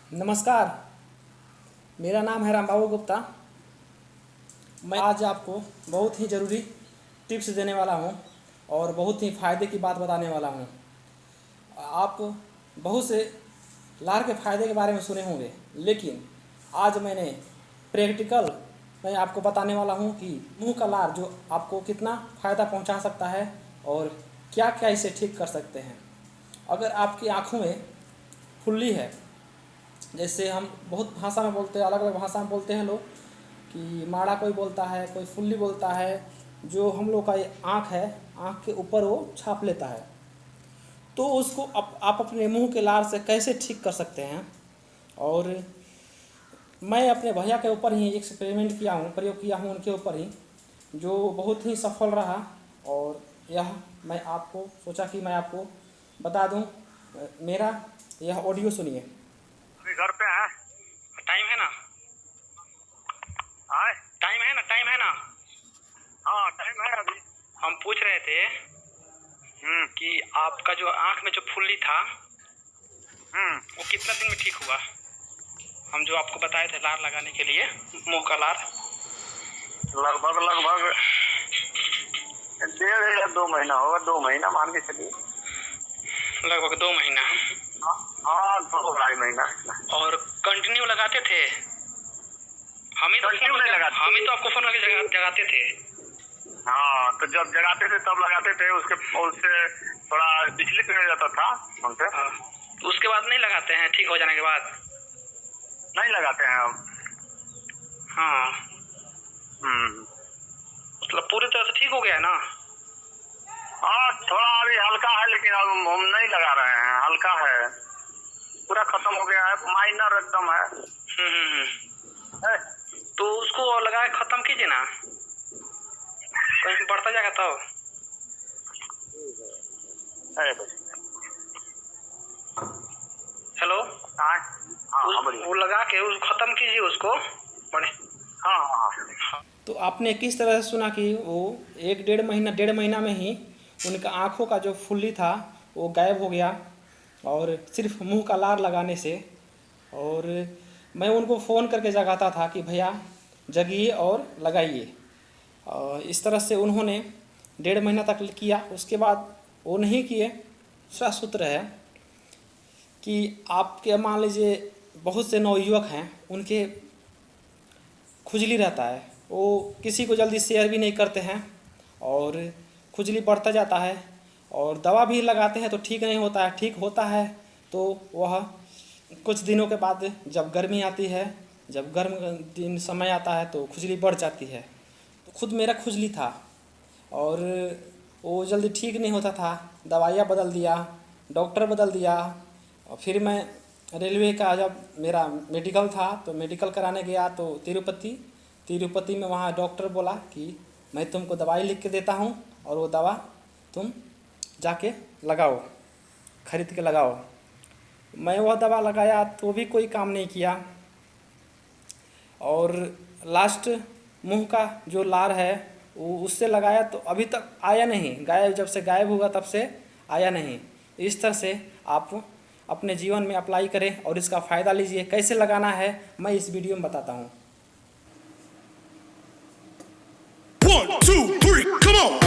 नमस्कार। मेरा नाम है रामबाबू गुप्ता। मैं आज आपको बहुत ही ज़रूरी टिप्स देने वाला हूं और बहुत ही फ़ायदे की बात बताने वाला हूं। आप बहुत से लार के फ़ायदे के बारे में सुने होंगे, लेकिन आज प्रैक्टिकल मैं आपको बताने वाला हूं कि मुंह का लार जो आपको कितना फ़ायदा पहुंचा सकता है और क्या क्या इसे ठीक कर सकते हैं। अगर आपकी आँखों में फुल्ली है, जैसे हम बहुत भाषा में बोलते हैं, अलग अलग भाषा में बोलते हैं लोग कि माड़ा कोई बोलता है, कोई फुल्ली बोलता है। जो हम लोग का ये आँख है, आँख के ऊपर वो छाप लेता है, तो उसको आप अपने मुंह के लार से कैसे ठीक कर सकते हैं। और मैं अपने भैया के ऊपर ही एक्सपेरिमेंट किया हूँ, प्रयोग किया हूँ उनके ऊपर ही, जो बहुत ही सफल रहा। और यह मैं आपको सोचा कि मैं आपको बता दूँ। मेरा यह ऑडियो सुनिए। घर पे है? टाइम है ना? आए? टाइम है ना? टाइम है ना? हाँ टाइम है अभी। हम पूछ रहे थे कि आपका जो आंख में जो फुल्ली था वो कितना दिन में ठीक हुआ? हम जो आपको बताए थे लार लगाने के लिए, मुंह का लार। लगभग 1.5 या 2 महीना होगा। 2 महीना मान के चलिए। लगभग 2 महीना। हाँ 2-2.5 महीना। और कंटिन्यू लगाते थे? हम ही तो आपको फोन करके जगाते थे। हाँ तो जब जगाते थे तब लगाते थे, उससे थोड़ा विचलित हो जाता था हमसे। तो उसके बाद नहीं लगाते हैं? ठीक हो जाने के बाद नहीं लगाते हैं हम। हाँ मतलब पूरी तरह से ठीक हो गया है ना? हाँ थोड़ा अभी हल्का है, लेकिन अब हम नहीं लगा रहे हैं। हल्का है, पूरा खत्म हो गया है, माइनर एकदम है। तो उसको लगा के खत्म कीजिए ना, कहीं बढ़ता जाएगा तब। हेलो, वो लगा के खत्म कीजिए उसको बड़े। हाँ। तो आपने किस तरह से सुना कि वो 1-1.5 महीना में ही उनका आँखों का जो फुल्ली था वो गायब हो गया, और सिर्फ मुंह का लार लगाने से। और मैं उनको फ़ोन करके जगाता था कि भैया जगिए और लगाइए। और इस तरह से उन्होंने 1.5 महीना तक किया। उसके बाद वो नहीं किए। दूसरा सूत्र है कि आपके मान लीजिए बहुत से नवयुवक हैं, उनके खुजली रहता है, वो किसी को जल्दी शेयर भी नहीं करते हैं और खुजली बढ़ता जाता है, और दवा भी लगाते हैं तो ठीक नहीं होता है। ठीक होता है तो वह कुछ दिनों के बाद जब गर्मी आती है, जब गर्म दिन समय आता है तो खुजली बढ़ जाती है। तो खुद मेरा खुजली था और वो जल्दी ठीक नहीं होता था। दवाइयाँ बदल दिया, डॉक्टर बदल दिया। और फिर मैं रेलवे का जब मेरा मेडिकल था तो मेडिकल कराने गया तो तिरुपति में वहाँ डॉक्टर बोला कि मैं तुमको दवाई लिख के देता हूँ और वो दवा तुम जाके लगाओ, खरीद के लगाओ। मैं वह दवा लगाया तो भी कोई काम नहीं किया। और लास्ट मुंह का जो लार है वो उससे लगाया तो अभी तक आया नहीं। जब से गायब हुआ तब से आया नहीं। इस तरह से आप अपने जीवन में अप्लाई करें और इसका फ़ायदा लीजिए। कैसे लगाना है मैं इस वीडियो में बताता हूँ। 1, 2, 3, come on!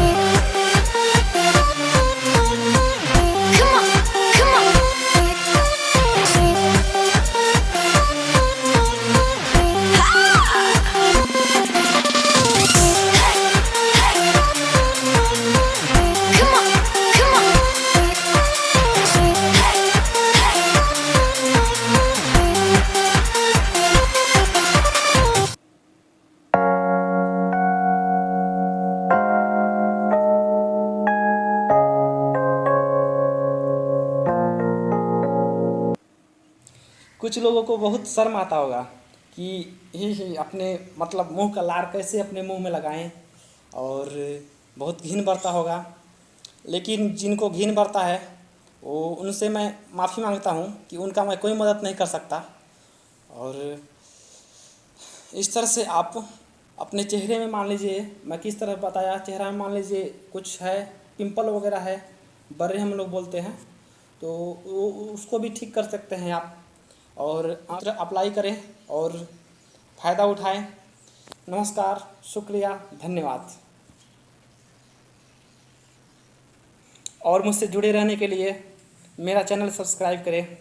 कुछ लोगों को बहुत शर्म आता होगा कि ही अपने मतलब मुंह का लार कैसे अपने मुंह में लगाएं, और बहुत घिन बढ़ता होगा। लेकिन जिनको घिन बढ़ता है वो उनसे मैं माफ़ी मांगता हूँ कि उनका मैं कोई मदद नहीं कर सकता। और इस तरह से आप अपने चेहरे में मान लीजिए, मैं किस तरह बताया, चेहरा में मान लीजिए कुछ है, पिंपल वगैरह है, बर्रे हम लोग बोलते हैं, तो उसको भी ठीक कर सकते हैं आप। और अप्लाई करें और फ़ायदा उठाएं। नमस्कार, शुक्रिया, धन्यवाद। और मुझसे जुड़े रहने के लिए मेरा चैनल सब्सक्राइब करें।